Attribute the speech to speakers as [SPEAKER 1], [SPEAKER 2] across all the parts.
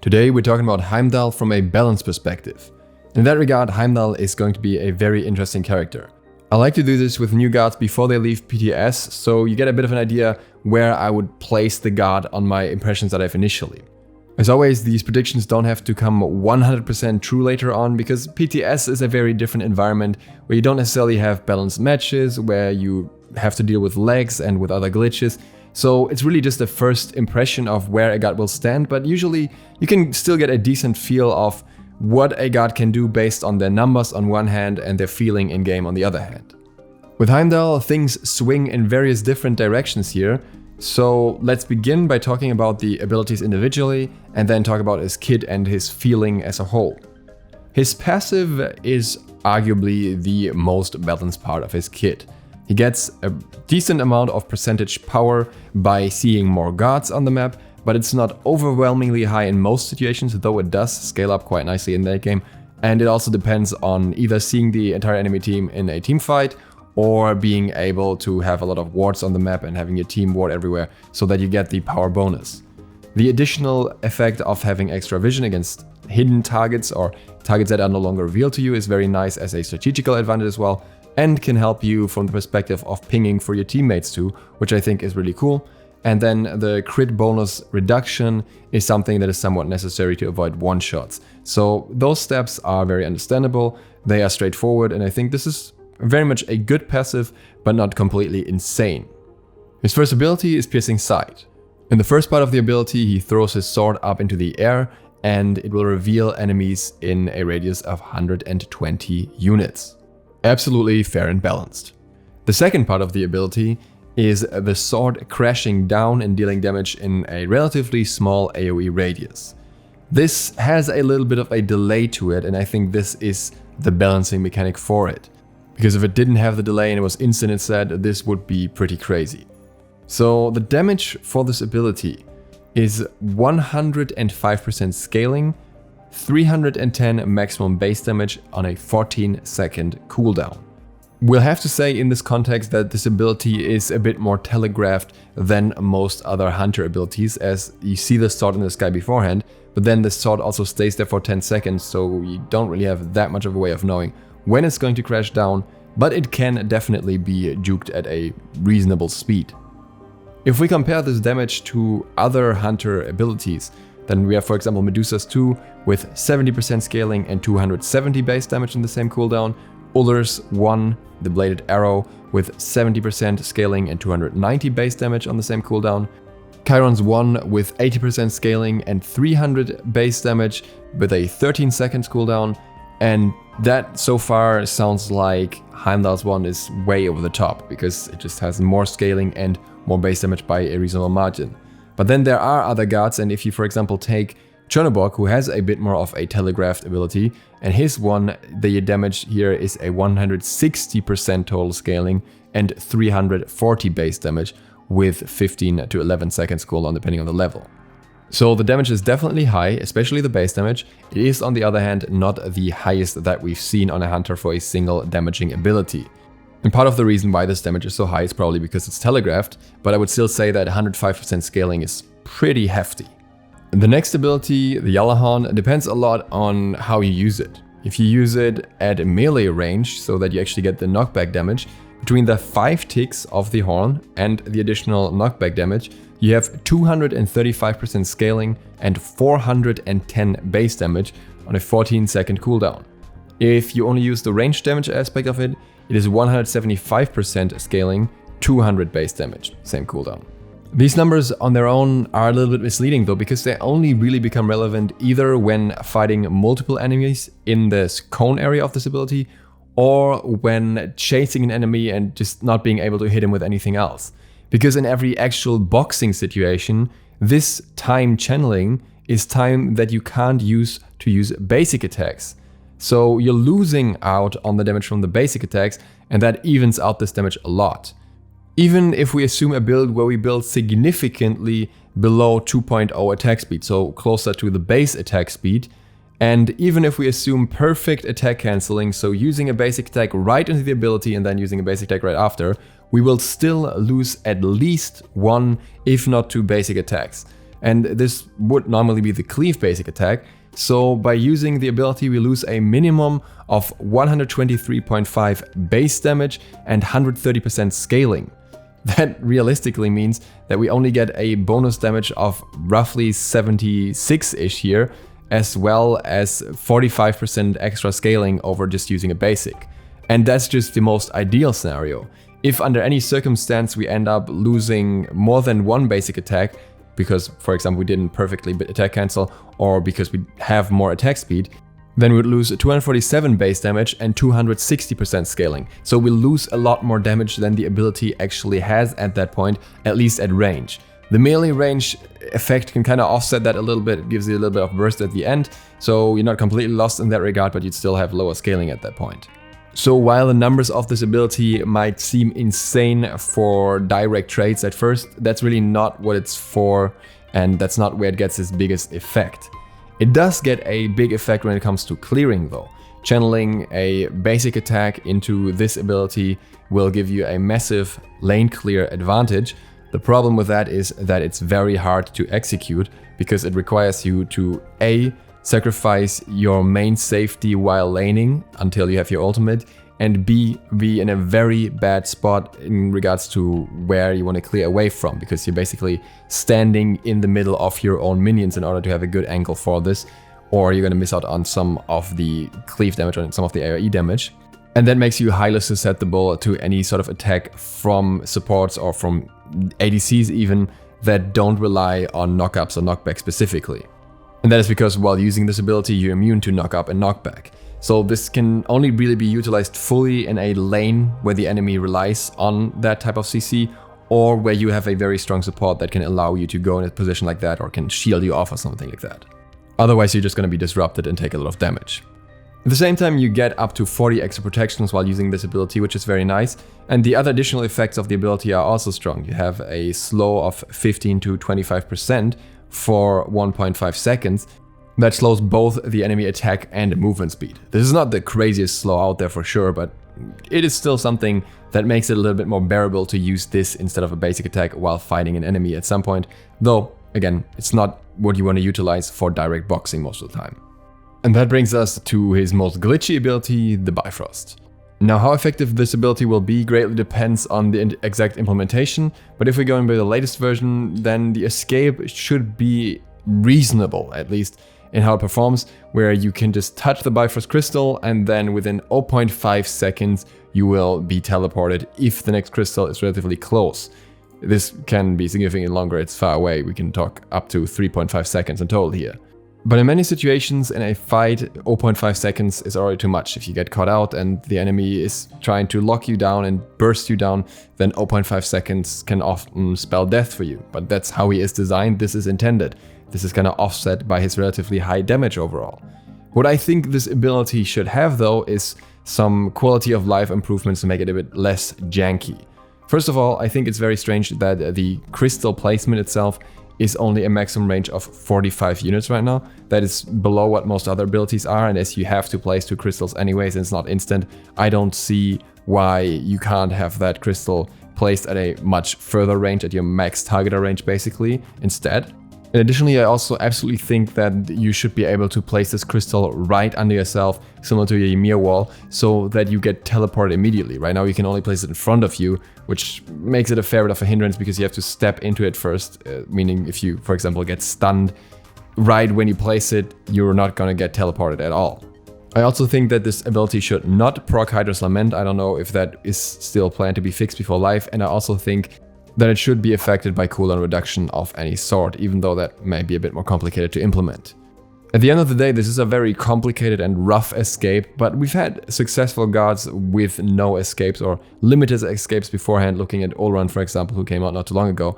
[SPEAKER 1] Today we're talking about Heimdall from a balance perspective. In that regard, Heimdall is going to be a very interesting character. I like to do this with new gods before they leave PTS, so you get a bit of an idea where I would place the god on my impressions that I have initially. As always, these predictions don't have to come 100% true later on, because PTS is a very different environment where you don't necessarily have balanced matches, where you have to deal with lags and with other glitches. So it's really just a first impression of where a god will stand, but usually you can still get a decent feel of what a god can do based on their numbers on one hand and their feeling in game on the other hand. With Heimdall, things swing in various different directions here, so let's begin by talking about the abilities individually and then talk about his kit and his feeling as a whole. His passive is arguably the most balanced part of his kit. He gets a decent amount of percentage power by seeing more gods on the map, but it's not overwhelmingly high in most situations, though it does scale up quite nicely in that game. And it also depends on either seeing the entire enemy team in a team fight or being able to have a lot of wards on the map and having your team ward everywhere so that you get the power bonus. The additional effect of having extra vision against hidden targets or targets that are no longer revealed to you is very nice as a strategical advantage as well, and can help you from the perspective of pinging for your teammates too, which I think is really cool. And then the crit bonus reduction is something that is somewhat necessary to avoid one-shots. So those steps are very understandable, they are straightforward, and I think this is very much a good passive, but not completely insane. His first ability is Piercing Sight. In the first part of the ability, he throws his sword up into the air, and it will reveal enemies in a radius of 120 units. Absolutely fair and balanced. The second part of the ability is the sword crashing down and dealing damage in a relatively small AoE radius. This has a little bit of a delay to it, and I think this is the balancing mechanic for it. Because if it didn't have the delay and it was instant instead, this would be pretty crazy. So the damage for this ability is 105% scaling, 310 maximum base damage on a 14-second cooldown. We'll have to say in this context that this ability is a bit more telegraphed than most other hunter abilities, as you see the sword in the sky beforehand, but then the sword also stays there for 10 seconds, so you don't really have that much of a way of knowing when it's going to crash down, but it can definitely be juked at a reasonable speed. If we compare this damage to other hunter abilities, then we have, for example, Medusa's 2 with 70% scaling and 270 base damage in the same cooldown, Ullr's 1, the bladed arrow, with 70% scaling and 290 base damage on the same cooldown, Chiron's 1 with 80% scaling and 300 base damage with a 13 seconds cooldown, and that so far sounds like Heimdall's 1 is way over the top, because it just has more scaling and more base damage by a reasonable margin. But then there are other gods, and if you for example take Chernobog, who has a bit more of a telegraphed ability, and his one, the damage here is a 160% total scaling and 340 base damage with 15 to 11 seconds cooldown depending on the level. So the damage is definitely high, especially the base damage. It is on the other hand not the highest that we've seen on a hunter for a single damaging ability. And part of the reason why this damage is so high is probably because it's telegraphed, but I would still say that 105% scaling is pretty hefty. The next ability, the Yalahorn, depends a lot on how you use it. If you use it at melee range, so that you actually get the knockback damage, between the 5 ticks of the horn and the additional knockback damage, you have 235% scaling and 410 base damage on a 14-second cooldown. If you only use the range damage aspect of it, it is 175% scaling, 200 base damage, same cooldown. These numbers on their own are a little bit misleading though, because they only really become relevant either when fighting multiple enemies in this cone area of this ability, or when chasing an enemy and just not being able to hit him with anything else. Because in every actual boxing situation, this time channeling is time that you can't use to use basic attacks. So you're losing out on the damage from the basic attacks, and that evens out this damage a lot. Even if we assume a build where we build significantly below 2.0 attack speed, so closer to the base attack speed, and even if we assume perfect attack cancelling, so using a basic attack right into the ability and then using a basic attack right after, we will still lose at least 1, if not 2 basic attacks. and this would normally be the cleave basic attack. So by using the ability, we lose a minimum of 123.5 base damage and 130% scaling. That realistically means that we only get a bonus damage of roughly 76-ish here, as well as 45% extra scaling over just using a basic. And that's just the most ideal scenario. If under any circumstance we end up losing more than one basic attack, because for example we didn't perfectly attack cancel, or because we have more attack speed, then we would lose 247 base damage and 260% scaling. So we lose a lot more damage than the ability actually has at that point, at least at range. The melee range effect can kind of offset that a little bit, it gives you a little bit of burst at the end, so you're not completely lost in that regard, but you'd still have lower scaling at that point. So while the numbers of this ability might seem insane for direct trades at first, that's really not what it's for, and that's not where it gets its biggest effect. It does get a big effect when it comes to clearing though. Channeling a basic attack into this ability will give you a massive lane clear advantage. The problem with that is that it's very hard to execute because it requires you to A, sacrifice your main safety while laning until you have your ultimate, and B, be in a very bad spot in regards to where you want to clear away from, because you're basically standing in the middle of your own minions in order to have a good angle for this, or you're going to miss out on some of the cleave damage or some of the AoE damage. And that makes you highly susceptible to any sort of attack from supports or from ADCs even that don't rely on knockups or knockback specifically. And that is because while using this ability, you're immune to knockup and knockback. So this can only really be utilized fully in a lane where the enemy relies on that type of CC, or where you have a very strong support that can allow you to go in a position like that or can shield you off or something like that. Otherwise, you're just going to be disrupted and take a lot of damage. At the same time, you get up to 40 extra protections while using this ability, which is very nice. And the other additional effects of the ability are also strong. You have a slow of 15 to 25% for 1.5 seconds. That slows both the enemy attack and movement speed. This is not the craziest slow out there for sure, but it is still something that makes it a little bit more bearable to use this instead of a basic attack while fighting an enemy at some point. Though, again, it's not what you want to utilize for direct boxing most of the time. And that brings us to his most glitchy ability, the Bifrost. Now, how effective this ability will be greatly depends on the exact implementation, but if we go in by the latest version, then the escape should be reasonable, at least, in how it performs, where you can just touch the Bifrost crystal and then within 0.5 seconds you will be teleported if the next crystal is relatively close. This can be significantly longer, it's far away, we can talk up to 3.5 seconds in total here. But in many situations in a fight, 0.5 seconds is already too much. If you get caught out and the enemy is trying to lock you down and burst you down, then 0.5 seconds can often spell death for you. But that's how he is designed, this is intended. This is kind of offset by his relatively high damage overall. What I think this ability should have though is some quality of life improvements to make it a bit less janky. First of all, I think it's very strange that the crystal placement itself is only a maximum range of 45 units right now. That is below what most other abilities are, and as you have to place 2 crystals anyways and it's not instant, I don't see why you can't have that crystal placed at a much further range, at your max targeter range basically, instead. And additionally, I also absolutely think that you should be able to place this crystal right under yourself, similar to your Ymir wall, so that you get teleported immediately. Right now you can only place it in front of you, which makes it a fair bit of a hindrance because you have to step into it first, meaning if you, for example, get stunned right when you place it, you're not gonna get teleported at all. I also think that this ability should not proc Hydra's Lament. I don't know if that is still planned to be fixed before life, and I also think that it should be affected by cooldown reduction of any sort, even though that may be a bit more complicated to implement. At the end of the day, this is a very complicated and rough escape, but we've had successful guards with no escapes or limited escapes beforehand, looking at Olran, for example, who came out not too long ago.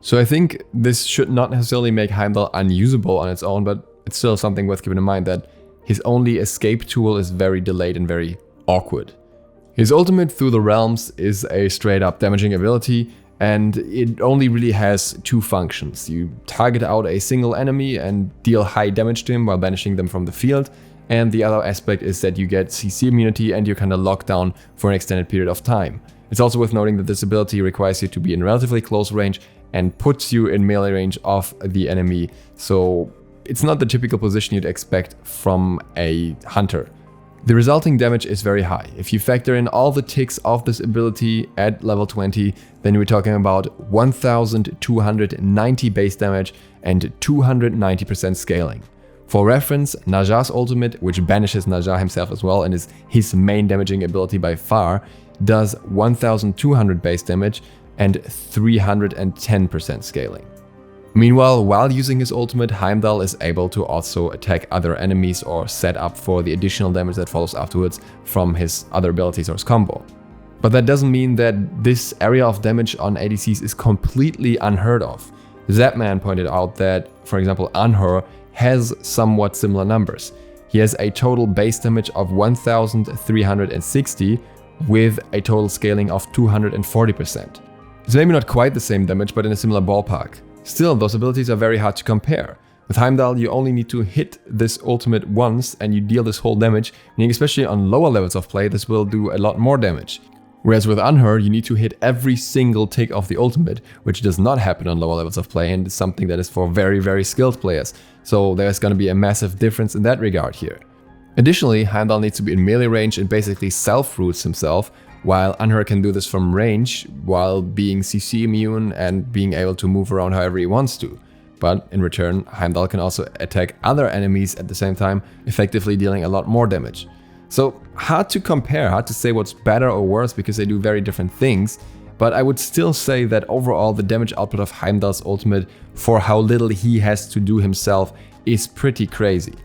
[SPEAKER 1] So I think this should not necessarily make Heimdall unusable on its own, but it's still something worth keeping in mind that his only escape tool is very delayed and very awkward. His ultimate Through the Realms is a straight up damaging ability, and it only really has 2 functions. You target out a single enemy and deal high damage to him while banishing them from the field, and the other aspect is that you get CC immunity and you're kind of locked down for an extended period of time. It's also worth noting that this ability requires you to be in relatively close range and puts you in melee range of the enemy. So it's not the typical position you'd expect from a hunter. The resulting damage is very high. If you factor in all the ticks of this ability at level 20, then we're talking about 1290 base damage and 290% scaling. For reference, Nadja's ultimate, which banishes Nadja himself as well and is his main damaging ability by far, does 1200 base damage and 310% scaling. Meanwhile, while using his ultimate, Heimdall is able to also attack other enemies or set up for the additional damage that follows afterwards from his other abilities or his combo. But that doesn't mean that this area of damage on ADCs is completely unheard of. Zapman pointed out that, for example, Anhur has somewhat similar numbers. He has a total base damage of 1360 with a total scaling of 240%. It's maybe not quite the same damage, but in a similar ballpark. Still, those abilities are very hard to compare. With Heimdall, you only need to hit this ultimate once and you deal this whole damage, meaning especially on lower levels of play, this will do a lot more damage. Whereas with Anhur, you need to hit every single tick of the ultimate, which does not happen on lower levels of play and is something that is for very, very skilled players. So there's going to be a massive difference in that regard here. Additionally, Heimdall needs to be in melee range and basically self-roots himself, while Anhur can do this from range while being CC immune and being able to move around however he wants to. But in return, Heimdall can also attack other enemies at the same time, effectively dealing a lot more damage. So hard to compare, hard to say what's better or worse because they do very different things, but I would still say that overall the damage output of Heimdall's ultimate for how little he has to do himself is pretty crazy.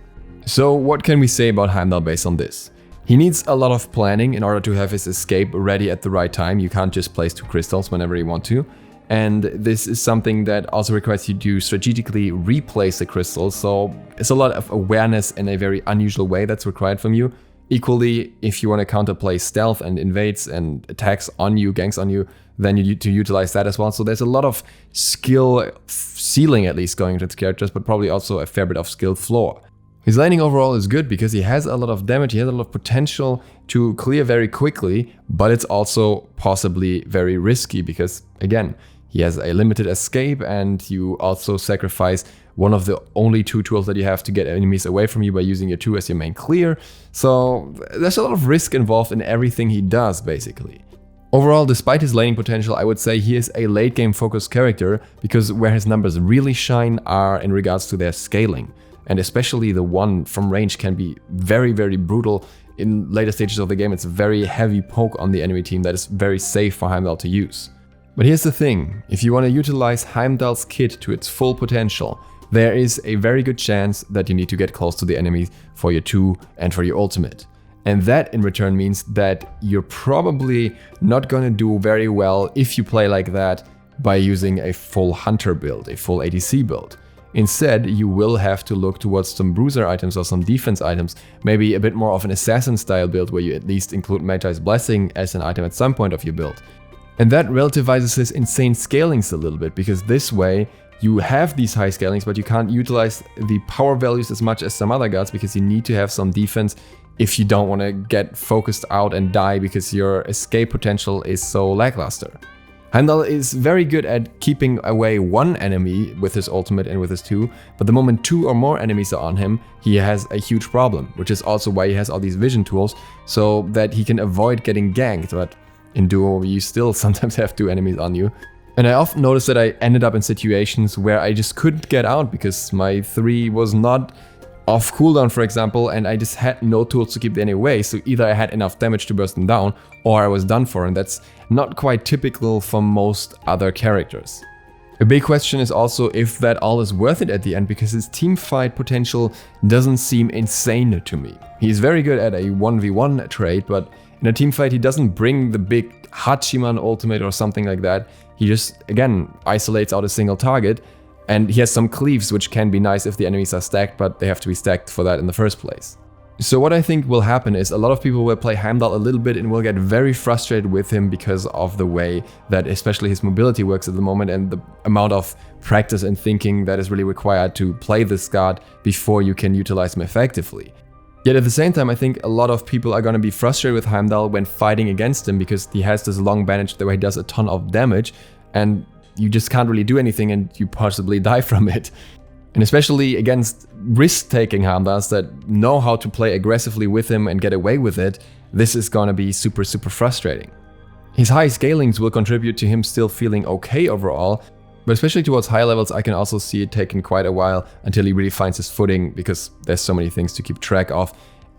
[SPEAKER 1] So what can we say about Heimdall based on this? He needs a lot of planning in order to have his escape ready at the right time. You can't just place 2 crystals whenever you want to. And this is something that also requires you to strategically replace the crystals. So it's a lot of awareness in a very unusual way that's required from you. Equally, if you want to counterplay stealth and invades and attacks on you, ganks on you, then you need to utilize that as well. So there's a lot of skill ceiling at least going into the characters, but probably also a fair bit of skill floor. His laning overall is good because he has a lot of damage, he has a lot of potential to clear very quickly, but it's also possibly very risky because, again, he has a limited escape and you also sacrifice one of the only 2 tools that you have to get enemies away from you by using your 2 as your main clear. So there's a lot of risk involved in everything he does, basically. Overall, despite his laning potential, I would say he is a late game focused character because where his numbers really shine are in regards to their scaling. And especially the one from range can be very, very brutal. In later stages of the game, it's a very heavy poke on the enemy team that is very safe for Heimdall to use. But here's the thing, if you want to utilize Heimdall's kit to its full potential, there is a very good chance that you need to get close to the enemy for your 2 and for your ultimate. And that in return means that you're probably not going to do very well if you play like that by using a full hunter build, a full ADC build. Instead, you will have to look towards some bruiser items or some defense items, maybe a bit more of an assassin style build where you at least include Magi's Blessing as an item at some point of your build. And that relativizes his insane scalings a little bit, because this way you have these high scalings, but you can't utilize the power values as much as some other gods because you need to have some defense if you don't want to get focused out and die because your escape potential is so lackluster. Heimdall is very good at keeping away one enemy with his ultimate and with his 2, but the moment 2 or more enemies are on him, he has a huge problem, which is also why he has all these vision tools, so that he can avoid getting ganked, but in duo you still sometimes have 2 enemies on you. And I often noticed that I ended up in situations where I just couldn't get out because my 3 was not off cooldown, for example, and I just had no tools to keep the enemy away, so either I had enough damage to burst them down, or I was done for, and that's not quite typical for most other characters. A big question is also if that all is worth it at the end, because his teamfight potential doesn't seem insane to me. He's very good at a 1v1 trade, but in a teamfight he doesn't bring the big Hachiman ultimate or something like that. He just, again, isolates out a single target, and he has some cleaves, which can be nice if the enemies are stacked, but they have to be stacked for that in the first place. So what I think will happen is a lot of people will play Heimdall a little bit and will get very frustrated with him because of the way that especially his mobility works at the moment and the amount of practice and thinking that is really required to play this god before you can utilize him effectively. Yet at the same time, I think a lot of people are going to be frustrated with Heimdall when fighting against him because he has this long bandage where he does a ton of damage, and you just can't really do anything and you possibly die from it. And especially against risk-taking Heimdalls that know how to play aggressively with him and get away with it, this is gonna be super frustrating. His high scalings will contribute to him still feeling okay overall, but especially towards high levels I can also see it taking quite a while until he really finds his footing, because there's so many things to keep track of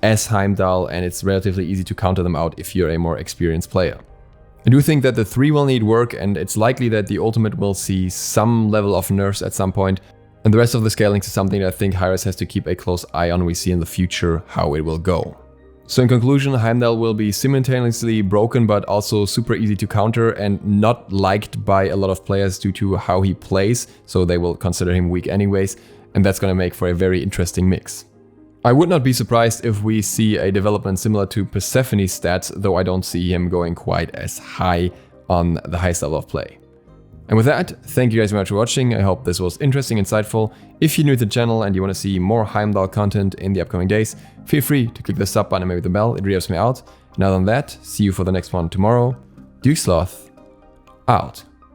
[SPEAKER 1] as Heimdall, and it's relatively easy to counter them out if you're a more experienced player. I do think that the 3 will need work, and it's likely that the ultimate will see some level of nerfs at some point, and the rest of the scalings is something that I think Hi-Rez has to keep a close eye on. We see in the future how it will go. So in conclusion, Heimdall will be simultaneously broken but also super easy to counter and not liked by a lot of players due to how he plays, so they will consider him weak anyways, and that's gonna make for a very interesting mix. I would not be surprised if we see a development similar to Persephone's stats, though I don't see him going quite as high on the highest level of play. And with that, thank you guys very much for watching. I hope this was interesting, insightful. If you're new to the channel and you want to see more Heimdall content in the upcoming days, feel free to click the sub button and maybe the bell, it really helps me out. And other than that, see you for the next one tomorrow. DukeSloth, out.